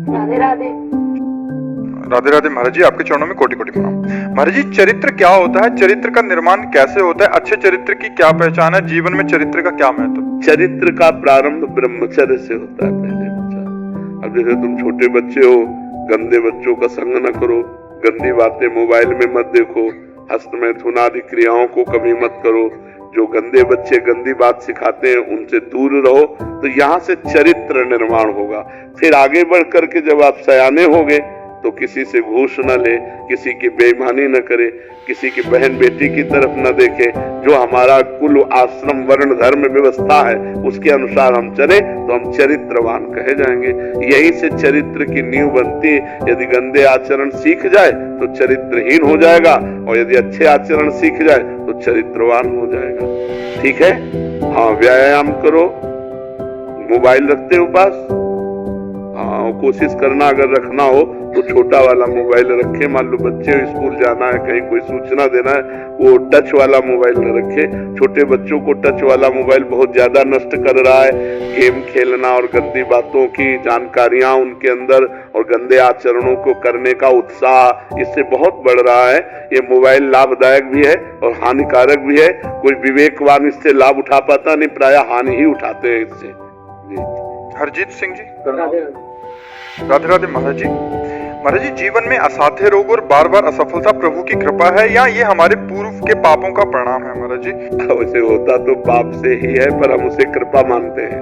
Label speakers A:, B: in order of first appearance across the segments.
A: राधे राधे।
B: राधे राधे महाराज जी, आपके चरणों में कोटि कोटि प्रणाम। महाराज जी, चरित्र क्या होता है? चरित्र का निर्माण कैसे होता है? अच्छे चरित्र की क्या पहचान है? जीवन में चरित्र का क्या महत्व?
C: चरित्र का प्रारंभ ब्रह्मचर्य से होता है। पहले बच्चा, अब जैसे तुम छोटे बच्चे हो, गंदे बच्चों का संग न करो, गंदी बातें मोबाइल में मत देखो, हस्तमैथुन आदि क्रियाओं को कभी मत करो, जो गंदे बच्चे गंदी बात सिखाते हैं उनसे दूर रहो। तो यहाँ से चरित्र निर्माण होगा। फिर आगे बढ़ करके जब आप सयाने होगे तो किसी से घूस न ले, किसी की बेईमानी न करे, किसी की बहन बेटी की तरफ न देखे। जो हमारा कुल आश्रम वर्ण धर्म व्यवस्था है उसके अनुसार हम चले तो हम चरित्रवान कहे जाएंगे। यही से चरित्र की नींव बनती। यदि गंदे आचरण सीख जाए तो चरित्रहीन हो जाएगा, और यदि अच्छे आचरण सीख जाए तो चरित्रवान हो जाएगा। ठीक है? हाँ, व्यायाम करो, मोबाइल रखते हो पास, हाँ, कोशिश करना अगर रखना हो तो छोटा वाला मोबाइल रखे। मान लो बच्चे स्कूल जाना है, कहीं कोई सूचना देना है, वो टच वाला मोबाइल न रखे। छोटे बच्चों को टच वाला मोबाइल बहुत ज्यादा नष्ट कर रहा है। गेम खेलना और गंदी बातों की जानकारियां उनके अंदर और गंदे आचरणों को करने का उत्साह इससे बहुत बढ़ रहा है। ये मोबाइल लाभदायक भी है और हानिकारक भी है। कोई विवेकवान इससे लाभ उठा पाता नहीं, प्राय हानि ही उठाते हैं इससे।
B: हरजीत सिंह जी,
A: राधे
B: राधे राधे महाराज जी। महाराज जी, जीवन में असाध्य रोग और बार बार असफलता प्रभु की कृपा है या ये हमारे पूर्व के पापों का परिणाम है? महाराज जी,
C: उसे होता तो पाप से ही है, पर हम उसे कृपा मानते हैं।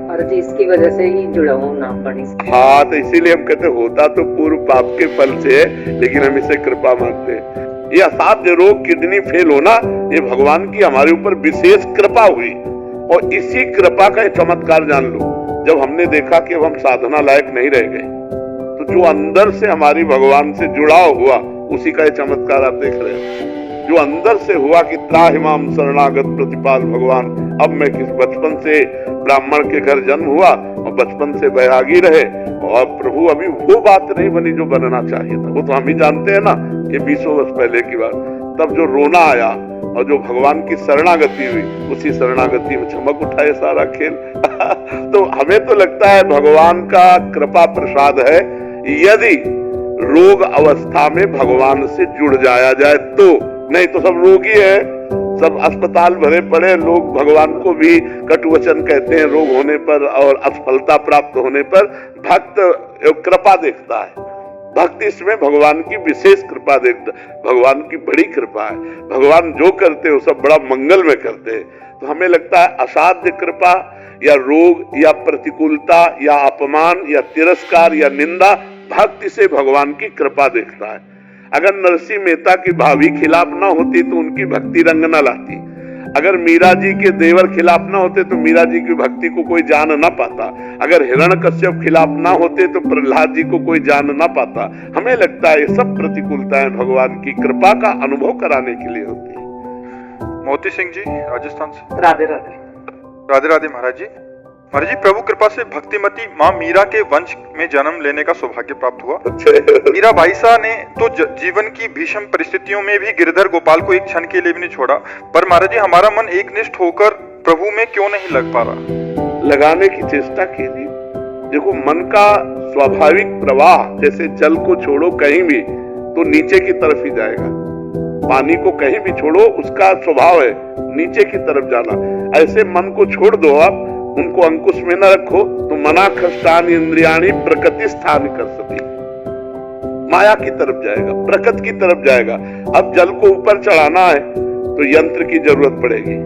A: महाराज जी, इसकी वजह से ही जुड़ा हूँ नाम पढ़ने से।
C: हाँ, तो इसीलिए हम कहते होता तो पूर्व पाप के फल से है, लेकिन हम इसे कृपा मानते हैं। ये असाध्य रोग, किडनी फेल होना, ये भगवान की हमारे ऊपर विशेष कृपा हुई। और इसी कृपा का चमत्कार जान लो, जब हमने देखा कि अब हम साधना लायक नहीं रह गए, तो जो अंदर से हमारी भगवान से जुड़ाव हुआ, उसी का चमत्कार आप देख रहे हो। जो अंदर से हुआ कि त्राहिमाम शरणागत प्रतिपाल भगवान। अब मैं किस बचपन से ब्राह्मण के घर जन्म हुआ और बचपन से बैरागी रहे, और प्रभु अभी वो बात नहीं बनी जो बनना चाहिए था। वो तो हम ही जानते हैं ना, ये 20 वर्ष पहले की बात। तब जो रोना आया और जो भगवान की शरणागति हुई, उसी शरणागति में चमक उठा ये सारा खेल। तो हमें तो लगता है भगवान का कृपा प्रसाद है, यदि रोग अवस्था में भगवान से जुड़ जाया जाए तो। नहीं तो सब रोगी है, सब अस्पताल भरे पड़े। लोग भगवान को भी कटुवचन कहते हैं रोग होने पर और असफलता प्राप्त होने पर। भक्त कृपा देखता है, भक्ति इसमें भगवान की विशेष कृपा देखता। भगवान की बड़ी कृपा है, भगवान जो करते हैं वो सब बड़ा मंगल में करते हैं। तो हमें लगता है असाध्य कृपा या रोग या प्रतिकूलता या अपमान या तिरस्कार या निंदा, भक्ति से भगवान की कृपा देखता है। अगर नरसिंह मेहता की भाभी खिलाफ ना होती तो उनकी भक्ति रंग न लाती। अगर मीरा जी के देवर खिलाफ ना होते तो मीरा जी की भक्ति को कोई जान ना पाता। अगर हिरण्यकश्यप खिलाफ ना होते तो प्रहलाद जी को कोई जान ना पाता। हमें लगता है ये सब प्रतिकूलताएं भगवान की कृपा का अनुभव कराने के लिए होती है।
B: मोती सिंह जी, राजस्थान से।
A: राधे राधे।
B: राधे राधे महाराज जी। महाराज जी, प्रभु कृपा से भक्तिमती माँ मीरा के वंश में जन्म लेने का सौभाग्य प्राप्त हुआ। मीरा भाईसा ने तो जीवन की भीषण परिस्थितियों में भी गिरधर गोपाल को एक क्षण के लिए भी नहीं छोड़ा। पर महाराज जी, हमारा मन एकनिष्ठ होकर प्रभु में क्यों नहीं लग पा रहा?
C: लगाने की चेष्टा कीजिए। देखो, मन का स्वाभाविक प्रवाह, जैसे जल को छोड़ो कहीं भी तो नीचे की तरफ ही जाएगा। पानी को कहीं भी छोड़ो, उसका स्वभाव है नीचे की तरफ जाना। ऐसे मन को छोड़ दो आप, उनको अंकुश में न रखो तो मना खष्टान इंद्रियाणी प्रकृति स्थान कर सती, माया की तरफ जाएगा, प्रकृति की तरफ जाएगा। अब जल को ऊपर चढ़ाना है तो यंत्र की जरूरत पड़ेगी,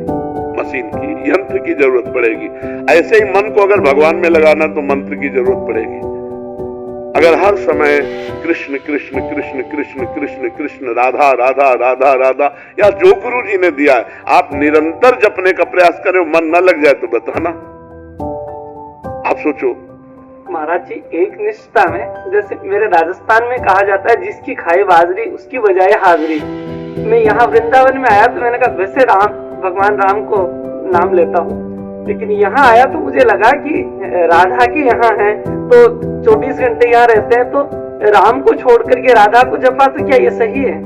C: मशीन की, यंत्र की जरूरत पड़ेगी। ऐसे ही मन को अगर भगवान में लगाना तो मंत्र की जरूरत पड़ेगी। अगर हर समय कृष्ण कृष्ण कृष्ण कृष्ण कृष्ण कृष्ण राधा राधा राधा राधा, या जो गुरु जी ने दिया है, आप निरंतर जपने का प्रयास करें, मन न लग जाए तो बताना। आप सोचो
D: महाराज जी, एक निष्ठा में, जैसे मेरे राजस्थान में कहा जाता है, जिसकी खाई बाजरी उसकी बजाय हाजरी। मैं यहाँ वृंदावन में आया तो मैंने कहा वैसे भगवान राम को नाम लेता हूँ, लेकिन यहाँ आया तो मुझे लगा कि राधा की यहाँ है तो 24 घंटे यहाँ रहते हैं, तो राम को छोड़ करके राधा को जपा, तो क्या ये सही है?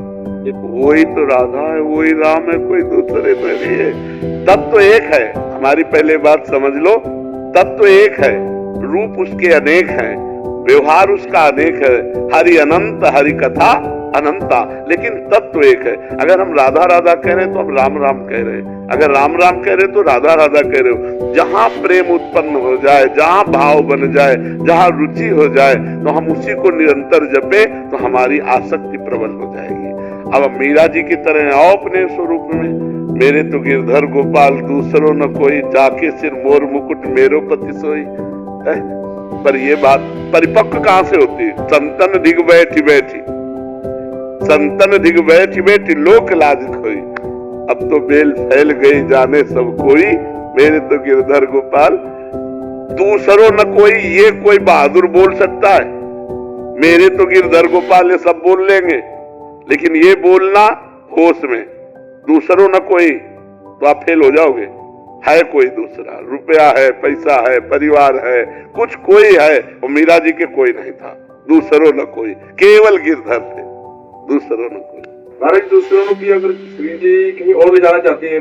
C: वही तो राधा है, वही राम है, कोई दूसरे नहीं है। तत्व तो एक है। हमारी पहले बात समझ लो, तत्व तो एक है। रूप उसके अनेक हैं, व्यवहार उसका अनेक है। हरि अनंत, हरि कथा अनंता, लेकिन तत्व एक है। अगर हम राधा राधा कह रहे हैं तो हम राम राम कह रहे हैं, अगर राम राम कह रहे हैं तो राधा राधा कह रहे हो। जहां प्रेम उत्पन्न हो जाए, जहां भाव बन जाए, जहां रुचि हो जाए, तो हम उसी को निरंतर जपे तो हमारी आसक्ति प्रबल हो जाएगी। अब मीरा जी की तरह आओ अपने स्वरूप में, मेरे तो गिरधर गोपाल दूसरों न कोई, जाके सिर मोर मुकुट मेरो पति सोई। पर ये बात परिपक्व कहां से होती है? संतन दिग बैठी बैठी, संतन दिग बैठी बैठी लोक लाज खोई। अब तो बेल फैल गई जाने सब कोई, मेरे तो गिरधर गोपाल दूसरों न कोई। ये कोई बहादुर बोल सकता है? मेरे तो गिरधर गोपाल ये सब बोल लेंगे, लेकिन ये बोलना होश में, दूसरों न कोई, तो आप फेल हो जाओगे। है कोई दूसरा, रुपया है, पैसा है, परिवार है, कुछ कोई है, और मीरा जी के कोई नहीं था। दूसरों न कोई, केवल गिरधर थे, दूसरों न कोई।
E: महाराज दूसरों की अगर श्री जी कहीं और ले जाना चाहती है,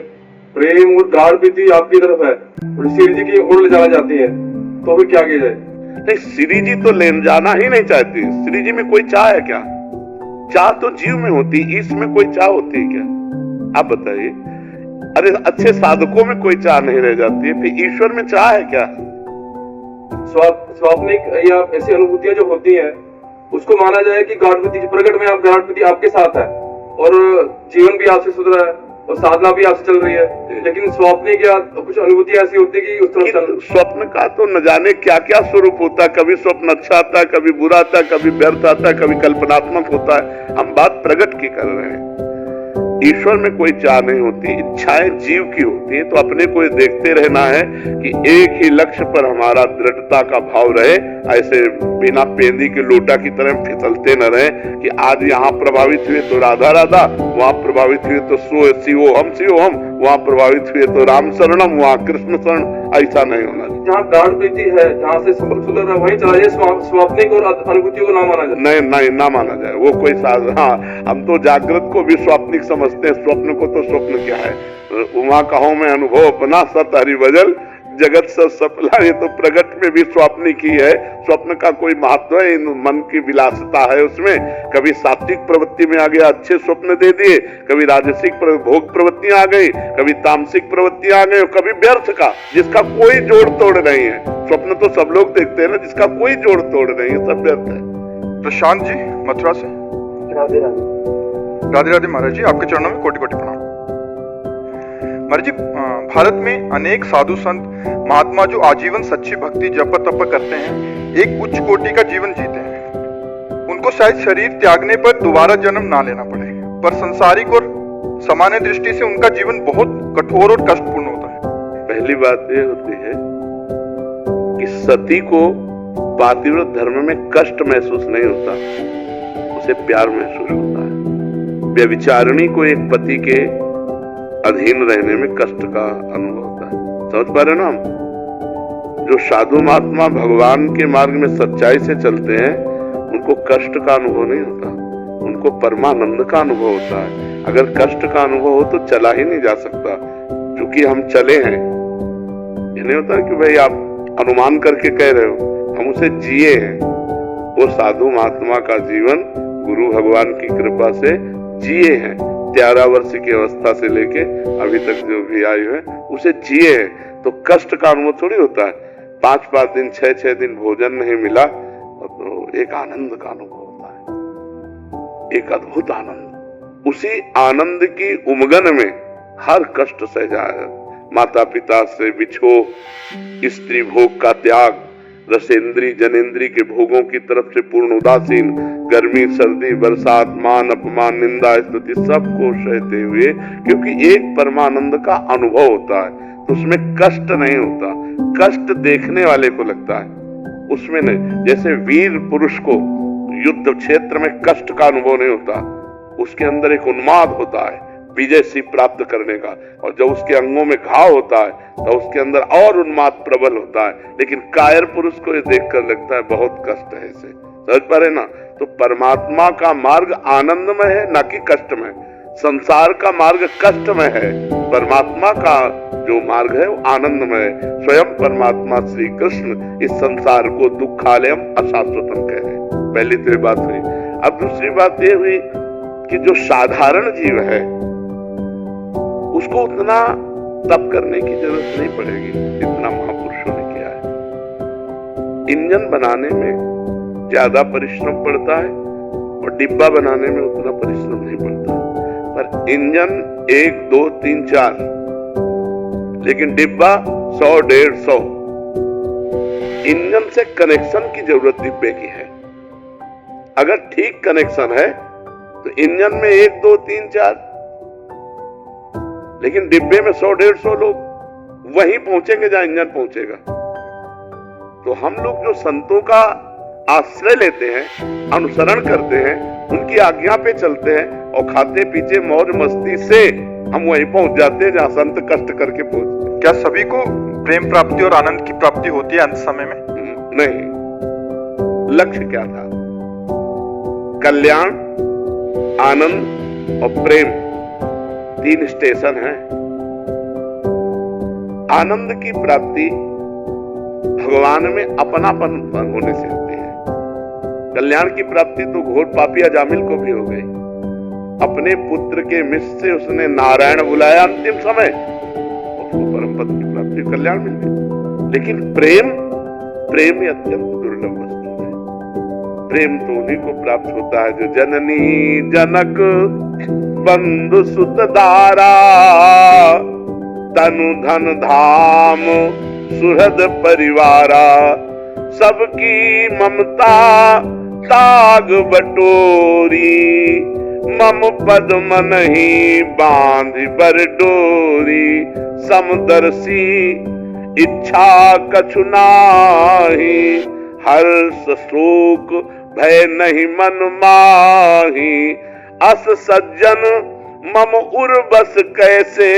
E: प्रेम और गाढ़ प्रीति आपकी तरफ है और श्री जी कहीं और ले जाना चाहती है, तो फिर क्या किया जाए?
C: नहीं, श्री जी तो ले जाना ही नहीं चाहती। श्री जी में कोई चाह है क्या? चाह तो जीव में होती, इसमें कोई चाह होती है क्या? आप बताइए। अरे अच्छे साधकों में कोई चाह नहीं रह जाती है, फिर ईश्वर में चाह है क्या?
E: स्वाप्निक या ऐसी अनुभूतियां जो होती हैं उसको माना जाए कि गाढ़ प्रीति, प्रकट में आप गाढ़ प्रीति आपके साथ है और जीवन भी आपसे सुधरा है और साधना भी आपसे चल रही है, लेकिन स्वाप्निक या कुछ अनुभूति ऐसी होती है कि उस तरफ
C: स्वप्न का तो न जाने क्या क्या स्वरूप होता है। कभी स्वप्न अच्छा आता है, कभी बुरा आता है, कभी व्यर्थ आता है, कभी कल्पनात्मक होता है। हम बात प्रगट की कर रहे हैं। ईश्वर में कोई चाह नहीं होती, इच्छाएं जीव की होती है। तो अपने को ये देखते रहना है कि एक ही लक्ष्य पर हमारा दृढ़ता का भाव रहे, ऐसे बिना पेंदी के लोटा की तरह फिसलते न रहे कि आज यहाँ प्रभावित हुए तो राधा राधा, वहां प्रभावित हुए तो शिवो हम, वहां प्रभावित हुए तो राम शरणम, वहां कृष्ण शरण। ऐसा नहीं होना चाहिए।
E: जहाँ गाढ़ प्रीति है, जहाँ से सुधर रहा वहीं चला जाए, स्वाप्निक और अनुभूतियों को ना माना जाए।
C: नहीं ना माना जाए, वो कोई हाँ, हम तो जागृत को भी स्वाप्निक समझते हैं, स्वप्न को तो स्वप्न क्या है। उमा कहो में अनुभव अपना, सत हरि भजल जगत सब सफला। ये तो प्रगट में भी स्वाप्निक ही है। स्वप्न का कोई महत्व है? मन की विलासता है उसमें। कभी सात्विक प्रवृत्ति में आ गया, अच्छे स्वप्न दे दिए, कभी राजसिक भोग प्रवृत्तियां आ गई, कभी तामसिक प्रवृत्तियां आ गई, कभी व्यर्थ का जिसका कोई जोड़ तोड़ नहीं है। स्वप्न तो सब लोग देखते हैं ना, जिसका कोई जोड़ तोड़ नहीं है, सब व्यर्थ है।
B: प्रशांत जी मथुरा से।
D: राधे राधे।
B: राधे राधे महाराज जी, आपके चरणों में कोटि कोटि प्रणाम। महाराज जी, भारत में अनेक साधु संत महात्मा जो आजीवन सच्ची भक्ति जप तप करते हैं, एक उच्च कोटि का जीवन जीते हैं। उनको शायद शरीर त्यागने पर दोबारा जन्म ना लेना पड़े, पर संसारिक और सामान्य दृष्टि से उनका जीवन बहुत कठोर और कष्टपूर्ण होता है।
C: पहली बात ये होती है कि सती को पातिव्रत धर्म में कष्ट महसूस नहीं होता, उसे प्यार महसूस होता है। व्यभिचारिणी को एक पति के अधीन रहने में कष्ट का अनुभव होता है। समझ पा रहे ना हम? जो साधु महात्मा भगवान के मार्ग में सच्चाई से चलते हैं, उनको कष्ट का अनुभव नहीं होता, उनको परमानंद का अनुभव होता है। अगर कष्ट का अनुभव हो तो चला ही नहीं जा सकता, क्योंकि हम चले हैं। ये नहीं होता कि भाई आप अनुमान करके कह रहे हो, हम उसे जिए हैं। वो साधु महात्मा का जीवन गुरु भगवान की कृपा से जिए हैं। 13 वर्ष की अवस्था से लेके अभी तक जो भी आयु है उसे जिए हैं। तो कष्ट का अनुभव थोड़ी होता है। 5-5 दिन 6-6 दिन भोजन नहीं मिला तो एक आनंद का अनुभव होता है, एक अद्भुत आनंद। उसी आनंद की उमगन में हर कष्ट सहजा है। माता पिता से बिछो, स्त्री भोग का त्याग, रसेंद्री जनेंद्री के भोगों की तरफ से पूर्ण उदासीन, गर्मी सर्दी बरसात मान अपमान निंदा स्तुति सबको सहते हुए, क्योंकि एक परमानंद का अनुभव होता है तो उसमें कष्ट नहीं होता। कष्ट देखने वाले को लगता है, उसमें नहीं। जैसे वीर पुरुष को युद्ध क्षेत्र में कष्ट का अनुभव नहीं होता, उसके अंदर एक उन्माद होता है विजय सी प्राप्त करने का, और जब उसके अंगों में घाव होता है तो उसके अंदर और उन्माद प्रबल होता है। लेकिन कायर पुरुष को ये देखकर लगता है बहुत कष्ट है इसे। समझ पा रहे ना? तो परमात्मा का मार्ग आनंदमय है, ना कि कष्टमय। संसार का मार्ग कष्टमय है, परमात्मा का जो मार्ग है वो आनंदमय है। स्वयं परमात्मा श्री कृष्ण इस संसार को दुखालयम अशाश्वतम कह रहे हैं। पहली तो ये बात हुई। अब दूसरी बात ये हुई कि जो साधारण जीव है उसको उतना तप करने की जरूरत नहीं पड़ेगी जितना महापुरुषों ने किया है। इंजन बनाने में ज्यादा परिश्रम पड़ता है और डिब्बा बनाने में उतना परिश्रम नहीं पड़ता, पर इंजन 1 2 3 4, लेकिन डिब्बा 100 150। इंजन से कनेक्शन की जरूरत डिब्बे की है। अगर ठीक कनेक्शन है तो इंजन में 1 2 3 4, लेकिन डिब्बे में 100 150 लोग वहीं पहुंचेंगे जहां इंजन पहुंचेगा। तो हम लोग जो संतों का आश्रय लेते हैं, अनुसरण करते हैं, उनकी आज्ञा पे चलते हैं और खाते पीछे मौज मस्ती से हम वहीं पहुंच जाते हैं जहां संत कष्ट करके पहुंचते हैं।
B: क्या सभी को प्रेम प्राप्ति और आनंद की प्राप्ति होती है अंत समय में?
C: नहीं। लक्ष्य क्या था? कल्याण, आनंद और प्रेम 3 स्टेशन हैं। आनंद की प्राप्ति भगवान में अपनापन होने से होती है। कल्याण की प्राप्ति तो घोर पापी अजामिल को भी हो गई। अपने पुत्र के मिस से उसने नारायण बुलाया अंतिम समय, उसको परम पद की प्राप्ति, कल्याण मिल गई। लेकिन प्रेम ही अत्यंत दुर्लभ वस्तु है। प्रेम तो उन्हीं को प्राप्त होता है जो जननी जनक बंधु सुत दारा, तनु धन धाम सुहृद परिवारा, सबकी ममता ताग बटोरी, मम पद मन ही बांध बर डोरी, समदर्शी इच्छा कछु नाही, हर्ष शोक भय नहीं मन माही, अस सज्जन मम उर्वस कैसे,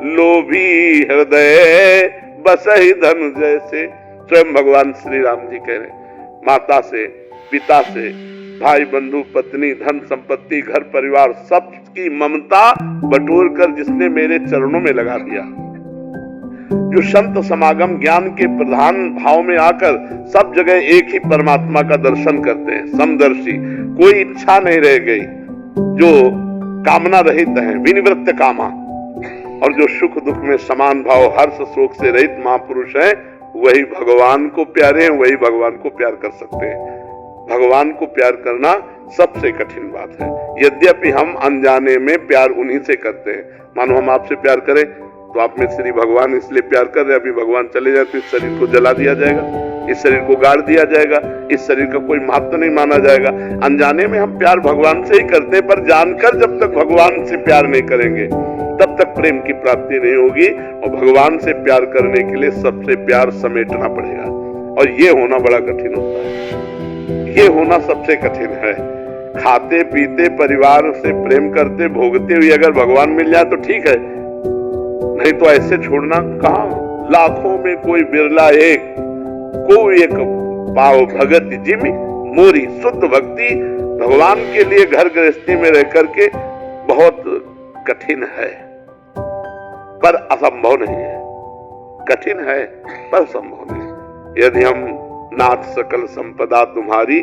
C: लोभी हृदय बसहि धन जैसे। स्वयं भगवान श्री राम जी कह रहे, माता से, पिता से, भाई बंधु पत्नी धन संपत्ति घर परिवार सबकी ममता बटोर कर जिसने मेरे चरणों में लगा दिया, जो संत समागम ज्ञान के प्रधान भाव में आकर सब जगह एक ही परमात्मा का दर्शन करते हैं, समदर्शी, कोई इच्छा नहीं रह गई, जो कामना रहित है, विनिवृत्त कामा, और जो सुख दुख में समान भाव हर्ष शोक से रहित महापुरुष हैं, वही भगवान को प्यारे हैं, वही भगवान को प्यार कर सकते हैं। भगवान को प्यार करना सबसे कठिन बात है। यद्यपि हम अनजाने में प्यार उन्हीं से करते हैं। मानो हम आपसे प्यार करें तो आप में श्री भगवान इसलिए प्यार कर रहे हैं, अभी भगवान चले जाए तो इस शरीर को जला दिया जाएगा, इस शरीर को गाड़ दिया जाएगा, इस शरीर का कोई महत्व नहीं माना जाएगा। अनजाने में हम प्यार भगवान से ही करते हैं, पर जानकर जब तक भगवान से प्यार नहीं करेंगे तब तक प्रेम की प्राप्ति नहीं होगी। और भगवान से प्यार करने के लिए सबसे प्यार समेटना पड़ेगा, और ये होना बड़ा कठिन होता है। ये होना सबसे कठिन है। खाते पीते परिवार से प्रेम करते भोगते हुए अगर भगवान मिल जाए तो ठीक है, नहीं तो ऐसे छोड़ना कहाँ। लाखों में कोई बिरला एक, कोई एक पाव भगत जिमी मोरी। शुद्ध भक्ति भगवान के लिए घर गृहस्थी में रह करके बहुत कठिन है, पर असंभव नहीं है। कठिन है पर संभव नहीं। यदि हम नाथ सकल संपदा तुम्हारी,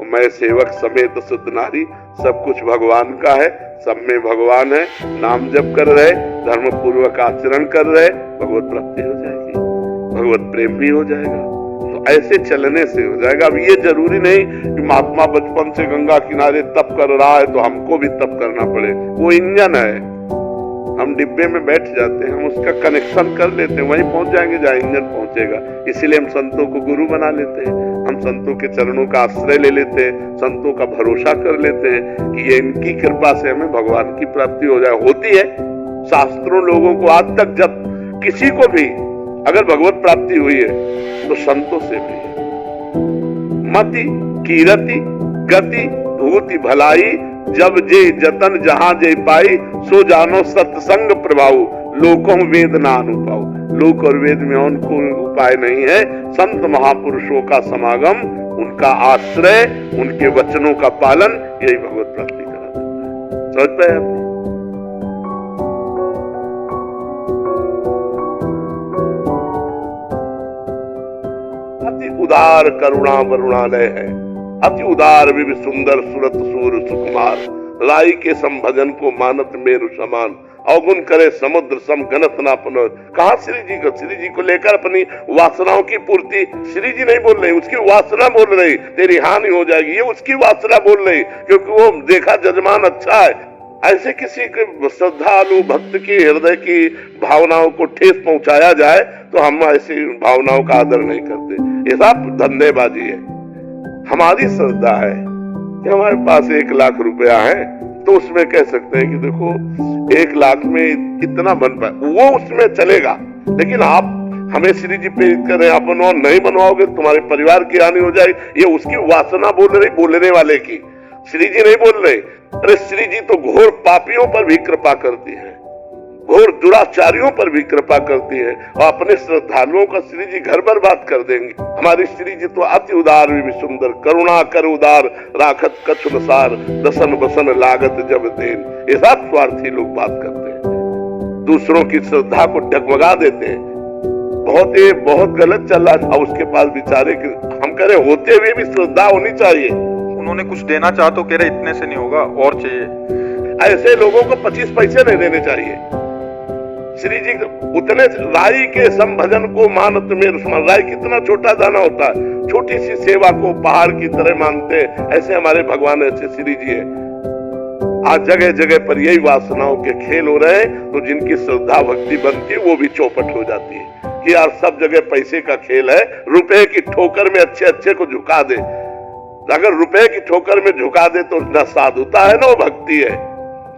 C: मैं सेवक समेत सुत नारी, सब कुछ भगवान का है, सब में भगवान है, नाम जप कर रहे, धर्म पूर्वक आचरण कर रहे, भगवत प्राप्ति हो जाएगी, भगवत प्रेम भी हो जाएगा। तो ऐसे चलने से हो जाएगा। अब ये जरूरी नहीं कि महात्मा बचपन से गंगा किनारे तप कर रहा है तो हमको भी तप करना पड़े। वो इंजन है, हम डिब्बे में बैठ जाते हैं, हम उसका कनेक्शन कर लेते हैं, वहीं पहुंच जाएंगे जहाँ इंजन पहुंचेगा। इसीलिए हम संतों को गुरु बना लेते हैं, हम संतों के चरणों का आश्रय ले लेते हैं, संतों का भरोसा कर लेते हैं कि ये इनकी कृपा से हमें भगवान की प्राप्ति हो जाए। होती है। शास्त्रों लोगों को आज तक जब किसी को भी अगर भगवत प्राप्ति हुई है तो संतों से भी है। मति कीरति गति भूति भलाई, जब जे जतन जहां जे पाई, सो जानो सत्संग प्रभाव, लोकों वेद ना अनुपाओ। लोक और वेद में और कोई उपाय नहीं है। संत महापुरुषों का समागम, उनका आश्रय, उनके वचनों का पालन, यही भगवत प्राप्ति करा देता है। समझ पाए आप? अति उदार करुणा वरुणालय है, अति उदार भी सुंदर सुरत सूर सुकुमार, लाई के संभजन को मानत मेरु समान, अवगुण करे समुद्र सम गणत ना पुनः। कहा श्री जी को लेकर अपनी वासनाओं की पूर्ति श्री जी नहीं बोल रही, उसकी वासना बोल रही, तेरी हानि हो जाएगी, ये उसकी वासना बोल रही, क्योंकि वो देखा जजमान अच्छा है। ऐसे किसी के श्रद्धालु भक्त की हृदय की भावनाओं को ठेस पहुंचाया जाए तो हम ऐसी भावनाओं का आदर नहीं करते। ये सब धंधेबाजी है। हमारी श्रद्धा है कि हमारे पास 1 लाख रुपया है तो उसमें कह सकते हैं कि देखो 1 लाख में इतना बन पाए, वो उसमें चलेगा। लेकिन आप हमें श्री जी प्रेरित कर रहे हैं, आप बनवाओ, नहीं बनवाओगे तुम्हारे परिवार की हानि हो जाएगी, ये उसकी वासना बोल रही, बोलने वाले की। श्री जी नहीं बोल रहे। अरे श्री जी तो घोर पापियों पर भी कृपा करती है, घोर दुराचारियों पर भी कृपा करती है, और अपने श्रद्धालुओं का श्री जी घर बर्बाद कर देंगे। हमारी श्री जी तो अति उदार भी सुंदर, करुणा कर उदार राखत कछु नसार, दसन बसन लागत जब देन। ये सब स्वार्थी लोग बात करते हैं, दूसरों की श्रद्धा को डगमगा देते हैं। बहुत गलत चल रहा है। उसके पास बेचारे हम कह रहे होते हुए भी श्रद्धा होनी चाहिए।
B: उन्होंने कुछ देना चाहा तो कह रहे इतने से नहीं होगा, और चाहिए।
C: ऐसे लोगों को 25 पैसे नहीं देने चाहिए। श्री जी उतने राई के संभजन को मानत मेरु समान, राई कितना छोटा दाना होता है, छोटी सी सेवा को पहाड़ की तरह मानते हैं। ऐसे हमारे भगवान, ऐसे श्री जी है। आज जगह जगह पर यही वासनाओं के खेल हो रहे हैं, तो जिनकी श्रद्धा भक्ति बनती है वो भी चौपट हो जाती है कि यार सब जगह पैसे का खेल है, रुपए की ठोकर में अच्छे अच्छे को झुका दे। अगर रुपए की ठोकर में झुका दे तो न साधुता है न भक्ति है।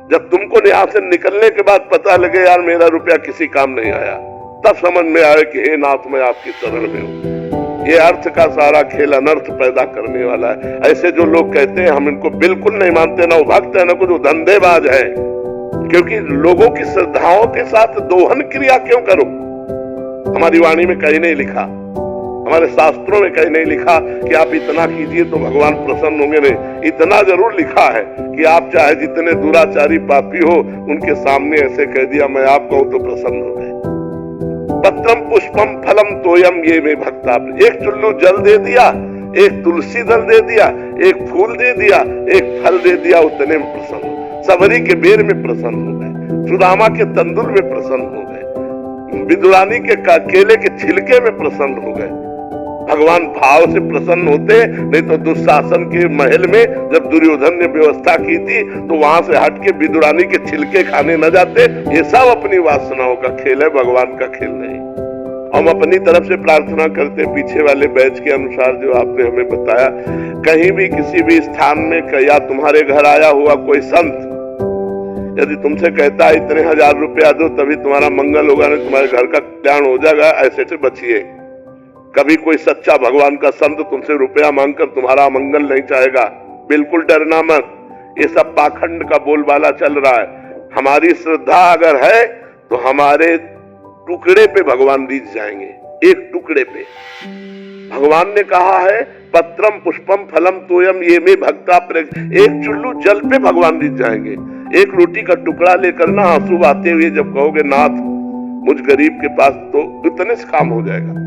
C: जब तुमको यहाँ से निकलने के बाद पता लगे यार मेरा रुपया किसी काम नहीं आया, तब समझ में आए कि हे नाथ मैं आपकी शरण में हूँ। ये अर्थ का सारा खेल अनर्थ पैदा करने वाला है। ऐसे जो लोग कहते हैं हम इनको बिल्कुल नहीं मानते, ना वो भक्त है ना कुछ, धंधेबाज है। क्योंकि लोगों की श्रद्धाओं के साथ दोहन क्रिया क्यों करो? हमारी वाणी में कहीं नहीं लिखा, हमारे शास्त्रों में कहीं नहीं लिखा कि आप इतना कीजिए तो भगवान प्रसन्न होंगे। नहीं, इतना जरूर लिखा है कि आप चाहे जितने दुराचारी पापी हो उनके सामने ऐसे कह दिया मैं आप कहूं तो प्रसन्न हो गए। पत्रम पुष्पम फलम तोयम ये में भक्ता, एक चुल्लू जल दे दिया, एक तुलसी दल दे दिया, एक फूल दे दिया, एक फल दे दिया, उतने में प्रसन्न हो। सबरी के बेर में प्रसन्न हो गए, सुदामा के तंदुर में प्रसन्न हो गए, विदुरानी के केले के छिलके में प्रसन्न हो गए। भगवान भाव से प्रसन्न होते, नहीं तो दुशासन के महल में जब दुर्योधन ने व्यवस्था की थी तो वहां से हट के विदुरानी के छिलके खाने न जाते। ये सब अपनी वासनाओं का खेल है, भगवान का खेल नहीं। हम अपनी तरफ से प्रार्थना करते, पीछे वाले बैच के अनुसार जो आपने हमें बताया, कहीं भी किसी भी स्थान में या तुम्हारे घर आया हुआ कोई संत यदि तुमसे कहता है इतने 1000 रुपया दो तभी तुम्हारा मंगल होगा, नहीं तुम्हारे घर का कल्याण हो जाएगा, ऐसे से बचिए। कभी कोई सच्चा भगवान का संत तुमसे रुपया मांगकर तुम्हारा मंगल नहीं चाहेगा, बिल्कुल डरना मत। ये सब पाखंड का बोलबाला चल रहा है। हमारी श्रद्धा अगर है तो हमारे टुकड़े पे भगवान रीझ जाएंगे, एक टुकड़े पे। भगवान ने कहा है पत्रम पुष्पम फलम तोयम ये में भक्ता, एक चुल्लू जल पे भगवान रीझ जाएंगे। एक रोटी का टुकड़ा लेकर ना आंसू बहाते हुए जब कहोगे नाथ मुझ गरीब के पास, तो इतने से काम हो जाएगा।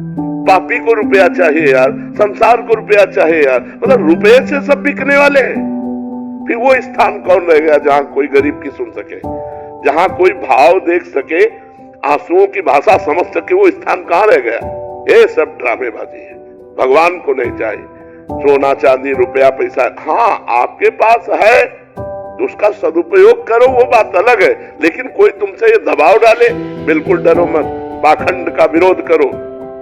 C: पापी को रुपया चाहिए यार, संसार को रुपया चाहिए यार, मतलब रुपये से सब बिकने वाले हैं। फिर वो स्थान कौन रह गया जहां कोई गरीब की सुन सके, जहां कोई भाव देख सके, आंसुओं की भाषा समझ सके, वो स्थान कहां रह गया? ये सब ड्रामेबाजी है, भगवान को नहीं चाहिए। सोना चांदी रुपया पैसा हाँ आपके पास है तो उसका सदुपयोग करो, वो बात अलग है। लेकिन कोई तुमसे ये दबाव डाले, बिल्कुल डरो मत, पाखंड का विरोध करो।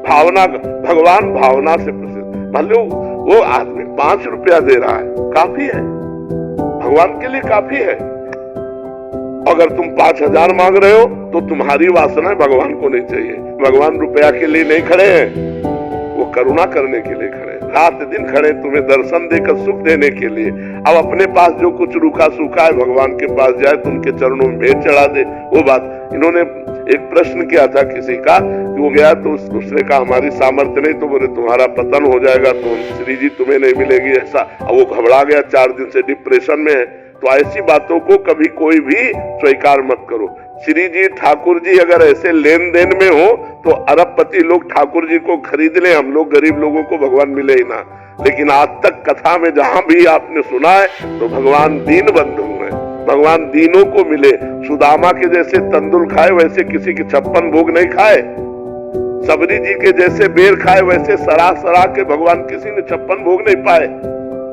C: भावना, भगवान भावना से प्रसिद्ध। मान लो वो आदमी 5 रुपया दे रहा है, काफी है, भगवान के लिए काफी है। अगर तुम 5000 मांग रहे हो तो तुम्हारी वासना भगवान को नहीं चाहिए। भगवान रुपया के लिए नहीं खड़े हैं, वो करुणा करने के लिए खड़े, रात दिन खड़े तुम्हें दर्शन देकर सुख देने के लिए। अब अपने पास जो कुछ रूखा सूखा है भगवान के पास जाए तो उनके चरणों में भेंट चढ़ा दे। वो बात इन्होंने एक प्रश्न किया था किसी का, वो गया तो उसने कहा हमारी सामर्थ्य नहीं, तो बोले तुम्हारा पतन हो जाएगा तो श्री जी तुम्हें नहीं मिलेगी ऐसा। अब वो घबरा गया, 4 दिन से डिप्रेशन में है। तो ऐसी बातों को कभी कोई भी स्वीकार मत करो। श्री जी ठाकुर जी अगर ऐसे लेन देन में हो तो अरबपति लोग ठाकुर जी को खरीद ले, हम लोग गरीब लोगों को भगवान मिले ही ना। लेकिन आज तक कथा में जहां भी आपने सुना है तो भगवान दीन बंधु है, भगवान दीनों को मिले। सुदामा के जैसे तंदुल खाए वैसे किसी के 56 भोग नहीं खाए, सबरी जी के जैसे बेर खाए वैसे सरा सरा के भगवान किसी ने 56 भोग नहीं पाए।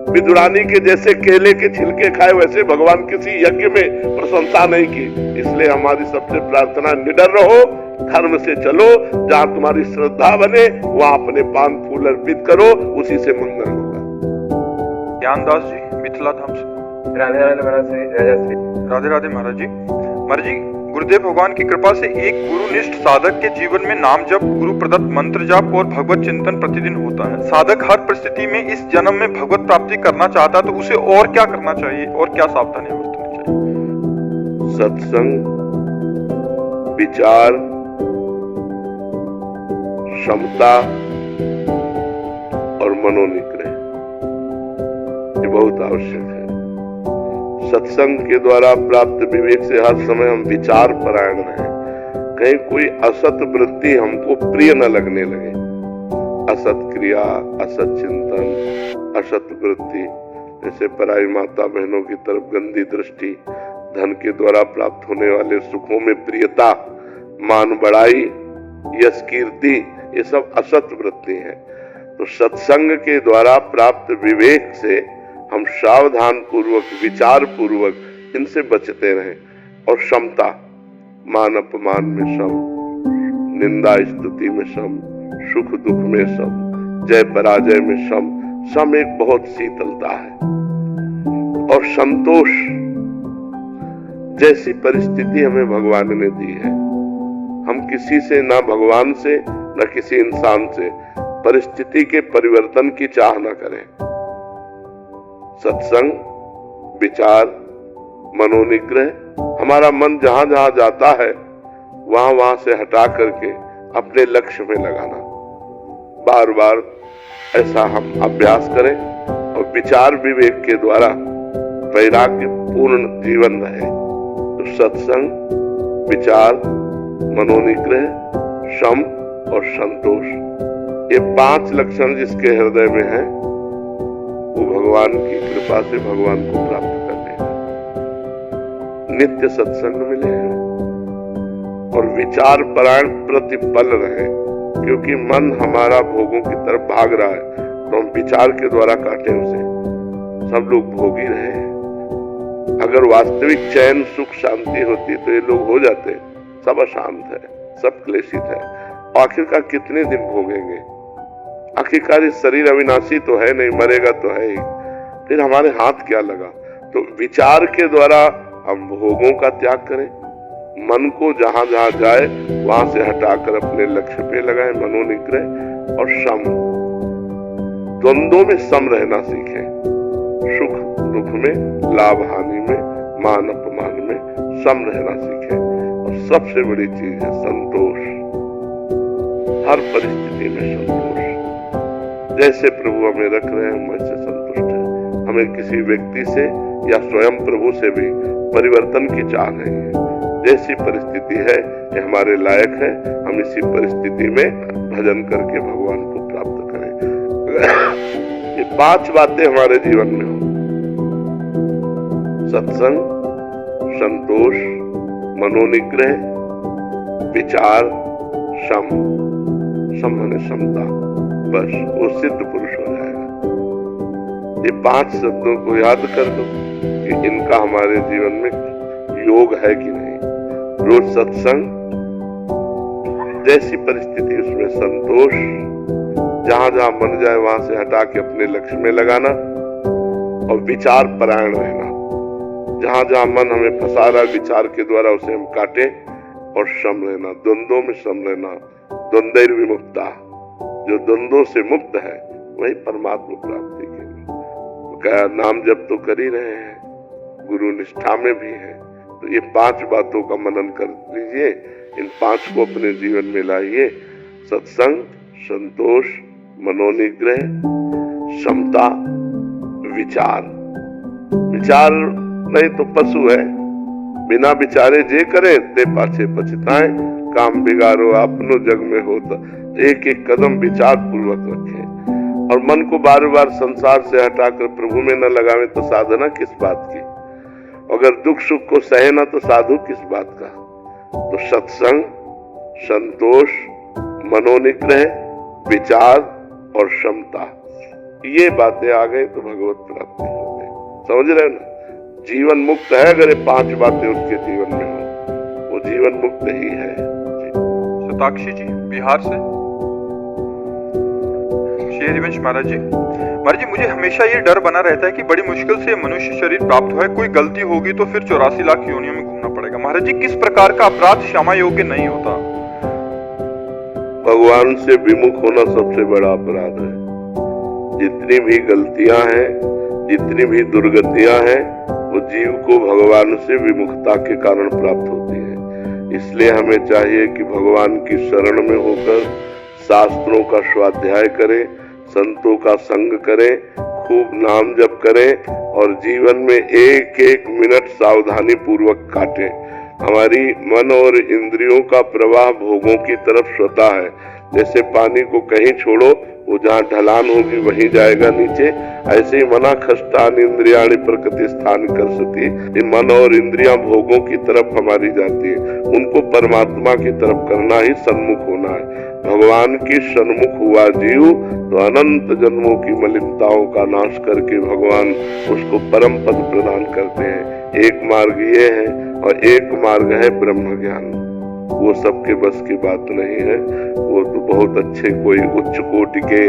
C: विदुरानी के जैसे केले के छिलके खाए वैसे भगवान किसी यज्ञ में प्रशंसा नहीं की। इसलिए हमारी सबसे प्रार्थना, निडर रहो, धर्म से चलो, जहां तुम्हारी श्रद्धा बने वहां अपने पान फूल अर्पित करो, उसी से मंगल होगा।
B: ज्ञानदास जी मिथिला धाम से।
E: राधे राधे महाराज जी, जय जय श्री।
B: राधे राधे महाराज जी। महाराज जी, गुरुदेव भगवान की कृपा से एक गुरुनिष्ठ साधक के जीवन में नाम जप, गुरु प्रदत्त मंत्र जाप और भगवत चिंतन प्रतिदिन होता है। साधक हर परिस्थिति में इस जन्म में भगवत प्राप्ति करना चाहता है तो उसे और क्या करना चाहिए और क्या सावधानियां बरतनी चाहिए?
C: सत्संग, विचार, क्षमता और मनोनिग्रह ये बहुत आवश्यक है। सत्संग के द्वारा प्राप्त विवेक से हर समय हम विचार परायण रहें, कहीं कोई असत वृत्ति हमको प्रिय न लगने लगे। असत क्रिया, असत चिंतन, असत वृत्ति, जैसे पराई माता बहनों की तरफ गंदी दृष्टि, धन के द्वारा प्राप्त होने वाले सुखों में प्रियता, मान बढ़ाई, यश कीर्ति, ये सब असत वृत्ति है। तो सत्संग के द्वारा प्राप्त विवेक से हम सावधान पूर्वक, विचार पूर्वक इनसे बचते रहें। और क्षमता, मान अपमान में सम, निंदा स्तुति में सम, सुख दुख में सम, जय पराजय में सम। सम एक बहुत शीतलता है। और संतोष, जैसी परिस्थिति हमें भगवान ने दी है, हम किसी से, ना भगवान से ना किसी इंसान से, परिस्थिति के परिवर्तन की चाह न करें। सत्संग, विचार, मनोनिग्रह, हमारा मन जहां जहां जाता है वहां से हटा करके अपने लक्ष्य में लगाना। बार बार ऐसा हम अभ्यास करें और विचार विवेक के द्वारा वैराग्य पूर्ण जीवन रहे। तो सत्संग, विचार, मनोनिग्रह, शम और संतोष, ये 5 लक्षण जिसके हृदय में है वो भगवान की कृपा से भगवान को प्राप्त कर लेगा। नित्य सत्संग मिले और विचार परायण प्रतिपल रहे, क्योंकि मन हमारा भोगों की तरफ भाग रहा है तो हम विचार के द्वारा काटें उसे। सब लोग भोगी रहे हैं। अगर वास्तविक चैन, सुख, शांति होती तो ये लोग हो जाते। सब अशांत है, सब क्लेशित है। आखिरकार कितने दिन भोगेंगे? आखिरकार इस शरीर अविनाशी तो है नहीं, मरेगा तो है ही, फिर हमारे हाथ क्या लगा? तो विचार के द्वारा हम भोगों का त्याग करें, मन को जहां जहां जाए वहां से हटाकर अपने लक्ष्य पे लगाएं। मनोनिग्रह और सम, द्वंद्वों में सम रहना सीखें। सुख दुख में, लाभ हानि में, मान अपमान में सम रहना सीखें। और सबसे बड़ी चीज है संतोष, हर परिस्थिति में संतोष। जैसे प्रभु हमें रख रहे हैं हम वैसे संतुष्ट हैं। हमें किसी व्यक्ति से या स्वयं प्रभु से भी परिवर्तन की चाह नहीं है। जैसी परिस्थिति है ये हमारे लायक है, हम इसी परिस्थिति में भजन करके भगवान को प्राप्त करें। ये 5 बातें हमारे जीवन में हो, सत्संग, संतोष, मनोनिग्रह, विचार, सम, माने क्षमता, बस वो सिद्ध पुरुष हो जाएगा। ये 5 शब्दों को याद कर दो कि इनका हमारे जीवन में योग है कि नहीं। रोज सत्संग, जैसी परिस्थिति उसमें संतोष, जहां जहां मन जाए वहां से हटा के अपने लक्ष्य में लगाना। और विचार परायण रहना, जहां जहां मन हमें फंसा रहा है विचार के द्वारा उसे हम काटें। और सम रहना, द्वंद्वों में सम रहना। द्वंद्वैर विमुक्ता, जो द्वंद्वों से मुक्त है वही परमात्मा प्राप्ति के लिए। क्या नाम जप तो कर ही रहे हैं, गुरु निष्ठा में भी है, तो ये 5 बातों का मनन कर लीजिए। इन 5 को अपने जीवन में लाइए। सत्संग, संतोष, मनोनिग्रह, समता, विचार। विचार नहीं तो पशु है। बिना विचारे जे करे ते पाछे पछताए, काम बिगाड़ो आपनो जग में होता। एक एक कदम विचार पूर्वक रखें और मन को बार बार संसार से हटाकर प्रभु में न लगावे तो साधना किस बात की। अगर दुख सुख को सहे ना तो साधु किस बात का। तो सत्संग, संतोष, मनोनिग्रह, विचार और क्षमता, ये बातें आ गई तो भगवत प्राप्ति हो गई। समझ रहे हो ना? जीवन मुक्त है अगर ये 5 बातें उसके जीवन में हो, वो जीवन मुक्त ही है।
B: शताक्षी जी बिहार से। श्री हरिवंश महाराज जी, मुझे हमेशा ये डर बना रहता है कि बड़ी मुश्किल से मनुष्य शरीर प्राप्त हुआ है, कोई गलती होगी तो फिर 84 लाख योनियों में घूमना पड़ेगा। महाराज जी, किस प्रकार का अपराध क्षमा योग्य नहीं होता?
C: भगवान से विमुख होना सबसे बड़ा अपराध है। जितनी भी गलतियां हैं, जितनी भी दुर्गतियां हैं, वो जीव को भगवान से विमुखता के कारण प्राप्त होती है। इसलिए हमें चाहिए कि भगवान की शरण में होकर शास्त्रों का स्वाध्याय करें, संतों का संग करें, खूब नाम जप करें और जीवन में एक एक मिनट सावधानी पूर्वक काटें। हमारी मन और इंद्रियों का प्रवाह भोगों की तरफ स्वतः है। जैसे पानी को कहीं छोड़ो, वो जहाँ ढलान होगी वहीं जाएगा नीचे, ऐसे ही मना खष्टान इंद्रियाणि प्रकृति स्थान कर सती। ये मन और इंद्रियां भोगों की तरफ हमारी जाती है, उनको परमात्मा की तरफ करना ही सन्मुख होना है। भगवान की सन्मुख हुआ जीव तो अनंत जन्मों की मलिनताओं का नाश करके भगवान उसको परम पद प्रदान करते हैं। एक मार्ग ये है और एक मार्ग है ब्रह्म ज्ञान। वो सबके बस की बात नहीं है, वो तो बहुत अच्छे कोई उच्च कोटि के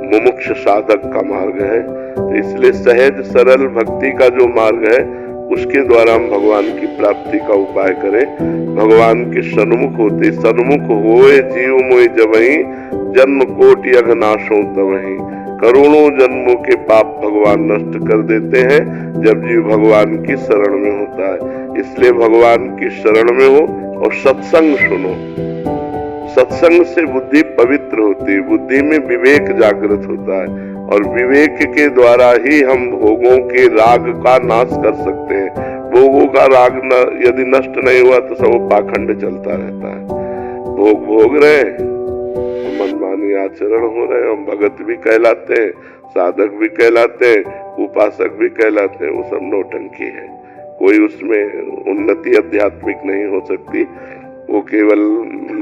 C: मुमुक्ष साधक का मार्ग है। तो इसलिए सहज सरल भक्ति का जो मार्ग है उसके द्वारा हम भगवान की प्राप्ति का उपाय करें। भगवान के सन्मुख होते सन्मुख होए जीव मोय जबहि, जन्म कोटि अघनाशों तबहि। करोड़ों जन्मों के पाप भगवान नष्ट कर देते हैं जब जीव भगवान की शरण में होता है। इसलिए भगवान की शरण में हो और सत्संग सुनो। सत्संग से बुद्धि पवित्र होती है, बुद्धि में विवेक जागृत होता है और विवेक के द्वारा ही हम भोगों के राग का नाश कर सकते हैं। भोगों का राग यदि नष्ट नहीं हुआ तो सब पाखंड चलता रहता है। भोग भोग रहे, मनमानी आचरण हो रहे, हम भगत भी कहलाते हैं, साधक भी कहलाते हैं, उपासक भी कहलाते हैं, वो सब नौटंकी है। कोई उसमें उन्नति आध्यात्मिक नहीं हो सकती। वो केवल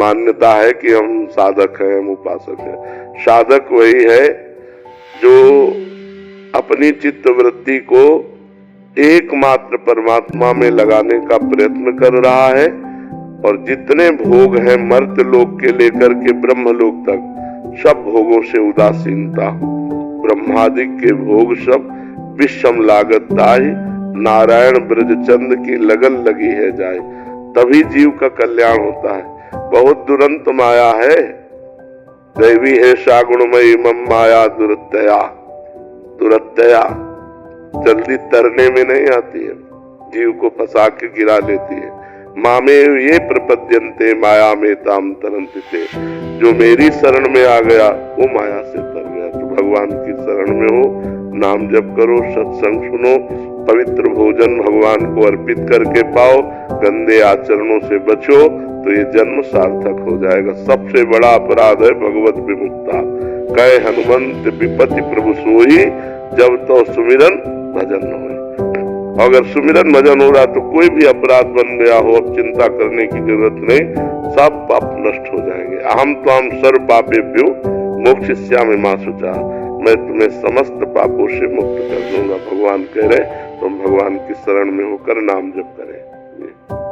C: मान्यता है कि हम साधक हैं, हम उपासक हैं। साधक वही है जो अपनी चित्त वृत्ति को एकमात्र परमात्मा में लगाने का प्रयत्न कर रहा है और जितने भोग हैं मर्त्य लोक के लेकर के ब्रह्म लोक तक, सब भोगों से उदासीनता। ब्रह्मादिक के भोग सब विषम लागत दाय, नारायण ब्रजचंद की लगन लगी है जाए, तभी जीव का कल्याण होता है। बहुत दुरंत माया है, दैवी है सागुणमयी मम माया दुरत्यया। दुरत्यया जल्दी तरने में नहीं आती है, जीव को फंसा के गिरा लेती है। मामे ये प्रपद्यन्ते माया में ताम तरंते। जो मेरी शरण में आ गया वो माया से तर गया। तो भगवान की शरण में हो, नाम जप करो, सत्संग सुनो, पवित्र भोजन भगवान को अर्पित करके पाओ, गंदे आचरणों से बचो, तो ये जन्म सार्थक हो जाएगा। सबसे बड़ा अपराध है भगवत विमुक्ता। कहे हनुमंत विपत्ति प्रभु सोई, जब तो सुमिरन भजन हो। अगर सुमिरन भजन हो रहा तो कोई भी अपराध बन गया हो, अब चिंता करने की जरूरत नहीं, सब पाप नष्ट हो जाएंगे। अहम तो हम सर्व पापेभ्यो मोक्षयिष्यामि मा शुचा। मैं तुम्हें समस्त पापों से मुक्त कर दूंगा, भगवान कह रहे। तुम भगवान की शरण में होकर नाम जप करें।